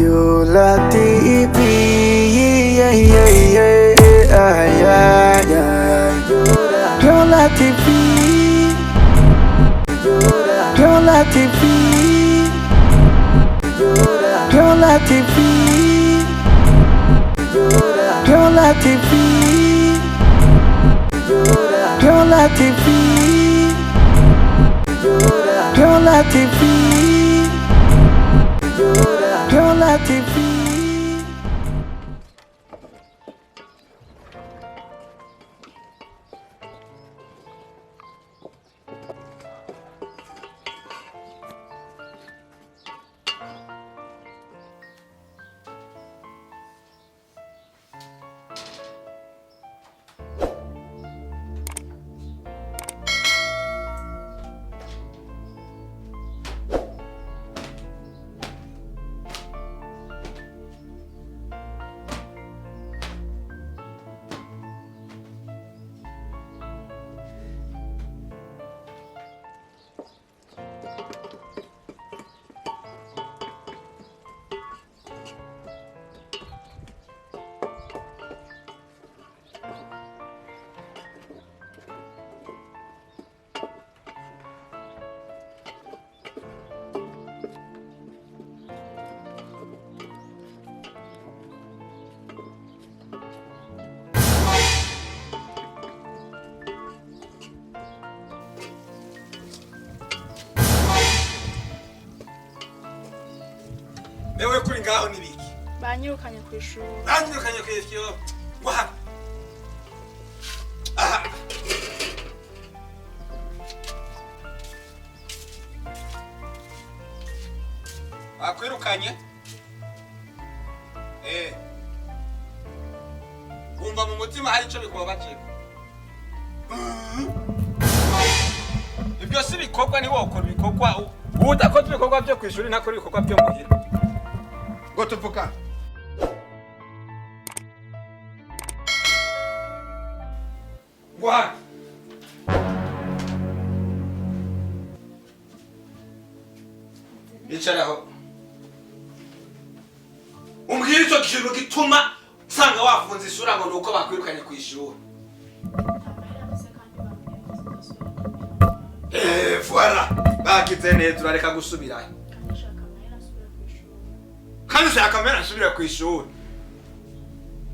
Yola TV, yeah, yeah, yeah, yeah, yeah. Yola TV, Yola TV, Yola TV, Yola TV, Yola TV, Yola TV, Yola TV. Ewe kuri ngaho nibiki? Banyirukanye ku ishuri. Banyirukanye ku ishuri. Wa. Aha. Akwirukanye? Umva mu mutima hari ico bikubabaje. Ibyo si bikorwa ni wokora bikorwa. Udakoze ibikorwa byo ku ishuri ntakora ibikorwa byo muhira. Ngo tuvuka. Ngwa. Icharaho. Umbwira icyo kintu gituma usanga wafunze isura ngo nuko bakwirukanye ku ishuri. Voilà. Bakize neza turareka gusubirayo. Kandi ushaka kamera nsubira ku ishuri.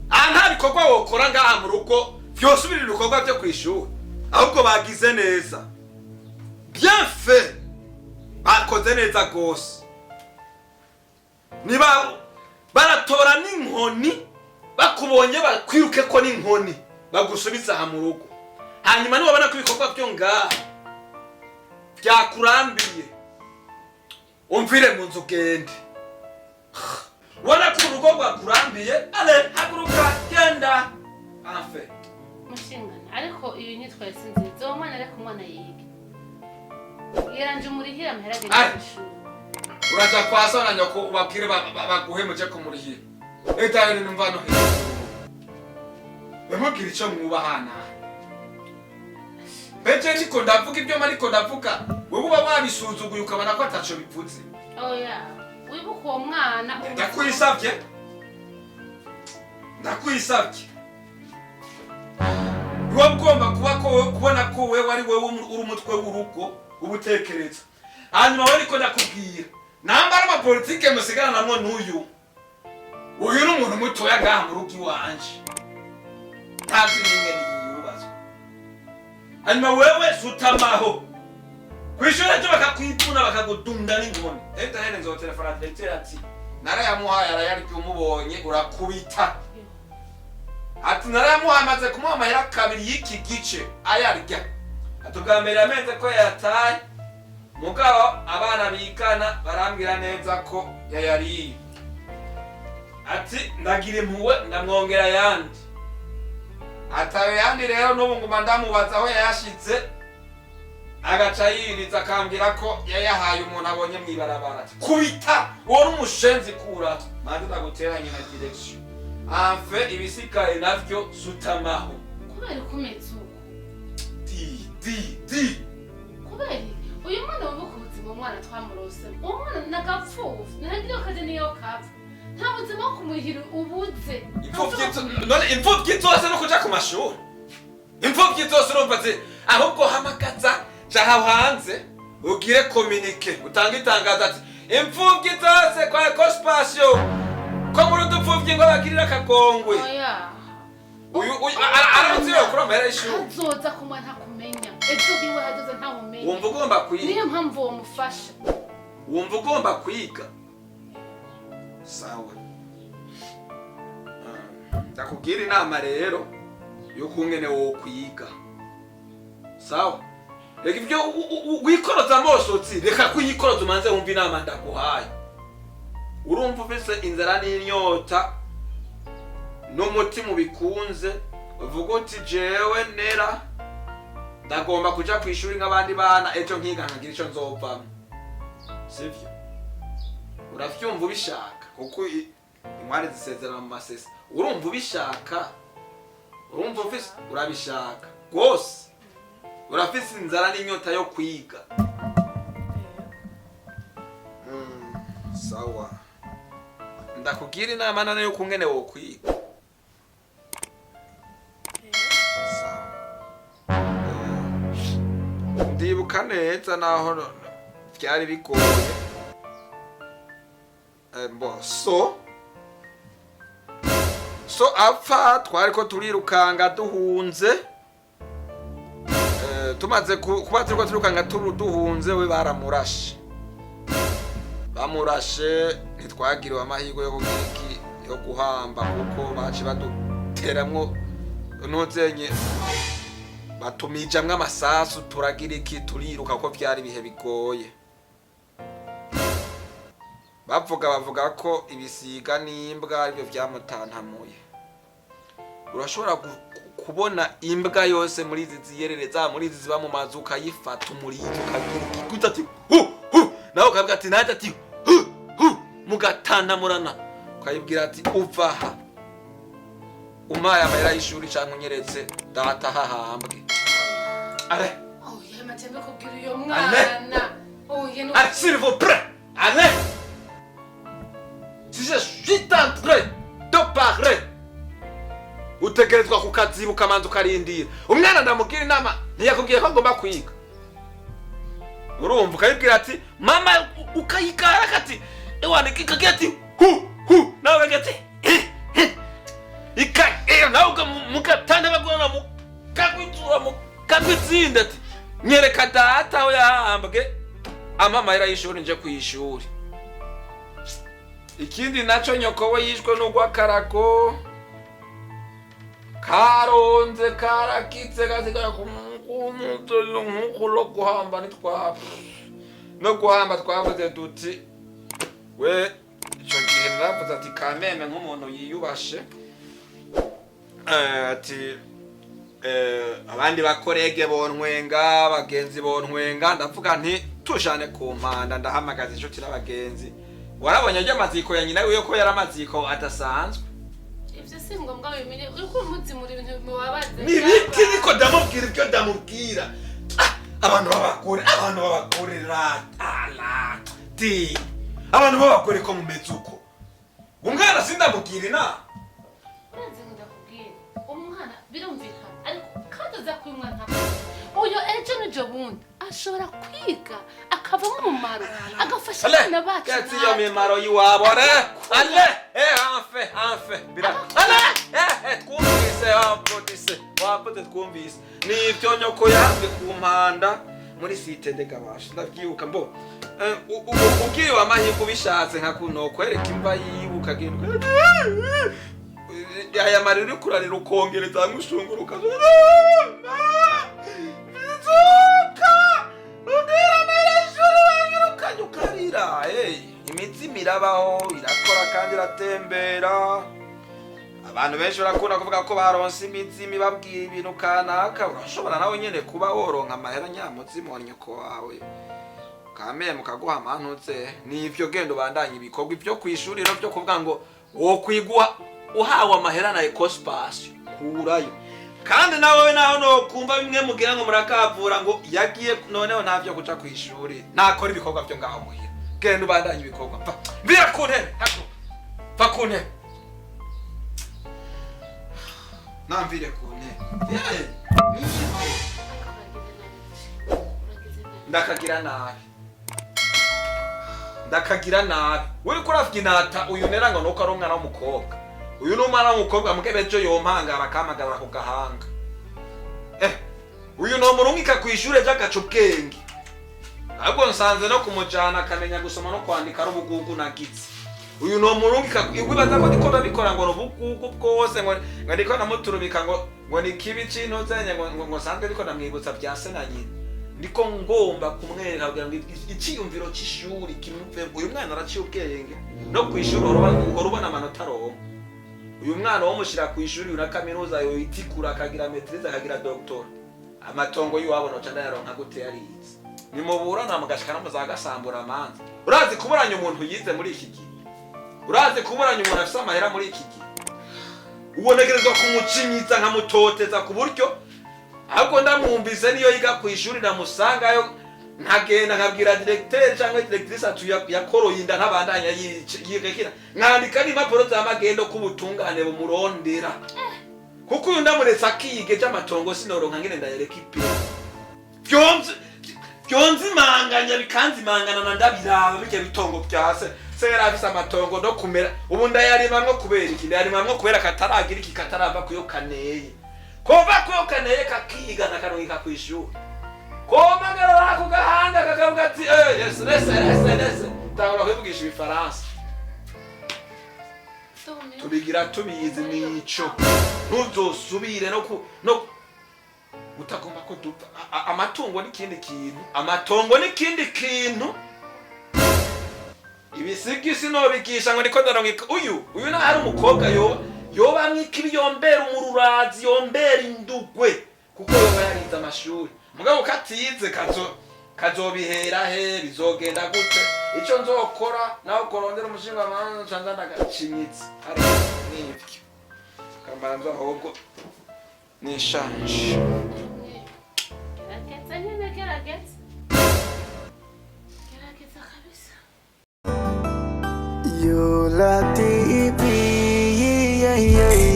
Nta bikorwa wokora ngaha mu rugo vyosubirira ibikorwa byo ku ishuri. Ahubwo bagize neza. Bien fait. Bakoze neza gose. Niba baratora n'inkoni bakubonye bakwiruke ko n'inkoni bagusubiza ha mu rugo. Hanyuma niba bana kubikorwa byo ngaha byakurambiye umvire mu nzu gende wana ku rugo rwakurambiye ale haguruka genda afe mushingana ariko iyo nyitwaye sinzizo umwana ariko umwana yige yeranje murihira amherage n'ishuri uraza kwasa na nyoko ubabwire baguhe muje ko murihira etaye n'imvano bamubwira icyo mwubahana Beje niko ndavuga ibyo mariko ndavuga wewe uba wabisuzuguye ukabana ko ataco bivuze. Oya, wibuka uwo mwana ndakwisavye. Uwo mugomba kubona ko wewe ari wewe uri umutwe w'urugo ubutekereza. Hanyuma we niko ndakubwira. Nambara ama politike musigana namwe n'uyu. Uyu ni umuntu mutoya ngaha mu rugo iwanje. Tazi n'ingene hanyuma wewe sutamaho kwishura cyo bakakwipuna bakagudunda n'inkoni eta hene nzo telefona ati narayamuhaye arayari kumubonye urakubita ati narayamuhamaze kumuha ya kabiri y'iki gice ayarya atugambira ameze ko yataye mugabo abana bikana barambira neza ko yayariye ati ndagira impuwe ndamwongera yandi atawe yandi rero n'ubu nguma ndamubaza aho yayashitse agaca yiriza akambwira ko yayahaye umuntu abonye mwibarabara kubita wori umushenzi kura manje ndaguteranye na direction afe ibisikaye navyo sutamaho kubera kumetse uko di kubera uyu mwana wumva ku buzima umwana twamurose umwana nagapfufu ntagira kaje niyo kapfu nta buzima bwo kumuhira ubuze imfuvyi zose no kuja ku mashuri imfuvyi zose urumva zi ahubwo hamagaza jaha hanze ugire communique utanga itangazo ati imfuvyi zose kwa Ecko Spacio ko muri udupfuvyi ngo bagirira akagongwe uyu aramuziye kuri amahera y'ishuri azoza kumwa ntakumenya ejo hiwe hazoza ntamumenya wumva ugomba kwiga niyo mpamvu uwo mufasha wumva ugomba kwiga sawa ndakubwira inama rero yo kungene wo kwiga sawa reka ibyo wikoroza amosotsi reka kuyikoroza umanze wumva inama ndaguhaye urumva ufise inzara n'inyota n'umutima ubikunze uvuga uti jewe nera ndagomba kuja kwishuri nk'abandi bana ejo nkiga nkagira ico nzovamo sivyo uravyumva ubishaka kuko intwari zisezerana mu masesa urumva ubishaka urumva ufise urabishaka rwose urafise inzara n'inyota yo kwiga sawa ndakubwira inama nane yo kungene wo kwiga ndibuka neza naho vyari bigoye so apfa twariko turirukanga duhunze tumaze kuba turiko turukanga duhunze we baramurashe ntitwagiriwe amahirwe yo guhamba kuko baci baduteramwo ntuzenye batumijamwo amasasu turagira iki turiruka ko vyari ibihe bigoye bavuga ko ibisiga n'imbwa aribyo vyamutantamuye urashobora kubona imbwa yose muri izi ziyerereza muri izi ziba mu mazu ukayifata umurizo ukagira ati nawe ukavuga ati nanjye ati mugatantamurana ukayibwira ati uva aha umpaye amahera y'ishuri canke unyeretse data hahambwe ale yamatembe kubwira uyo mwana s'il vous plaît ale si je suis en train de parler utegerezwa kukaziba ukamanza ukarindira umwana ndamubwira inama ntiyakubwiye ko ngomba kwiga urumva ukayibwira ati mama ukayikara kati ewana kikagira ati nawe gati nawe mugatanda bagorana mukagwitura mukagwitsinda ati nyereka data aho yahambwe amamahera y'ishuri nje kw'ishuri ikindi naco nyoko we yishwe n'ugwakarago karonze karakitse gasigara kumulo guhamba no guhamba twavuze duti we ico gihe naravuze ati kameme nk'umuntu yiyubashe ati abandi bakorege bontwenga bagenzi bontwenga ndavuga nti tujane ku mpanda ndahamagaza inshuti n'abagenzi warabonye ajya amaziko ya nyina wiyo ko yari amaziko adasanzwe ivyo si ngombwa bimenye uriko umuzimura ibintu bimubabaze nibiki niko ndamubwira ibyo ndamubwira abantu babakore ratala ti abantu babakore ko mumeze uko umwana sindamubwira inama uranze ndakubwira umwana birumvikana ariko kadoza ku mwana uyo ejo nijo bundi ashobora kwiga akavamo umumaro agafasha abana bacu kati yo mimaro yiwabo ale enfin bira ale twumvise wapote twumvise ni ibyo nyoko yambwe ku mpanda muri site ndegabasha ndavyibuka mbo ugiye amahirwe ubishatse nka kuno kwereka imva yibuka genda aya mariri kurarira ukongereza mushunguruka imitsi mirabaho irakora kandi iratembera abantu benshi barakunda kuvuga ko baronse imitsi mibabwira ibintu kanaka urashobora nawe nyene kuba woronka amahera nyamutsima wa nyoko wawe kameye mukaguha amantutse nivyo gendo bandanye ibikorwa ivyo kwishuriro byo kuvuga ngo wo kwigwa uhawe amahera na Ecko Spacio kurayo kandi nawe naho no kumva bimwe mugira ngo murakavura ngo yagiye noneho ntavyo kuja kwishuri nakora ibikorwa byo ngaho muhira genda ubandanye ibikorwa mbira ku ntebe hako kune namvire kune ndakagira nabi uri kurafika inata uyu neranga nuko ari umwana w'umukobwa uyu n'umwana w'umukobwa mugebejo yompangara akamagara ku gahanga uyu no murungika kw'ishure ry'agaca ubwenge ahubwo nsanze no kumujana akamenya gusoma no kwandika ari ubugugu nagize uyu no murungika ibibaza ko ndiko babikora ngo ubugugu bwose ngo ndiko namuturubika ngo ni kibi cintu zenye ngo sanzwe ndiko namwibutsa bya se na nyina ndiko ngomba kumwereka kugira ngo icyiyumviro cy'ishuri kimuve uyu mwana araciye ubwenge no kwishuri urubona amanota ronka uyu mwana wo mushira kwishuri una kaminuza yo itikura akagira maîtrise akagira doctor amatongo yiwabo no cyane yaronka gute yarize nimubura namugashikana muzagasambura amanzi urazi kuburanya umuntu yize muri iki gihe urazi kuburanya umuntu afite amahera muri iki gihe ubonegerezwa kumucinyiza nkamutoteza ku buryo ahubwo ndamwumvise niyo yiga kwishuri namusangayo nkagenda nkabwira directeur cyangwa directrice yakoroye inda ntabandanya yigekira nkandika n'impapuro z'amagendo k'ubutungane bumurondera kuko uyu ndamuretse akige cy'amatongo sinoronka ngene ndayereka ipe byonzi manganya bikanzi mangana na ndabiraba bike bitongo byase sera afisa amatongo no kumera ubu ndayarimamwe kubera iki ndayarimamwe kubera kataragira iki kataramba kuyo kaneye koba kuyo kaneye kakiga nakarongika kwishuri komagara ku gahanda kakavuga ati yes lese tangura kwivugisha ibifaransa tubigira tubizi nico ntuzosubire no utagomba ko dupfa amatungo amatongo n'ikindi kintu ibisigisi no bigisha ngo ndiko ndaronka uyu na hari umukobwa yoba mwikibi yombera umururazi yombera indugwe kuko yoba yarize amashuri mugabo katize kazobihera he bizogenda gute ico nzokora naho korondera umushinga wamanza canza ndagacinyitse ari nivyo kambanza ahubwo nishanje gerageza kabisa Yola TV, yeah.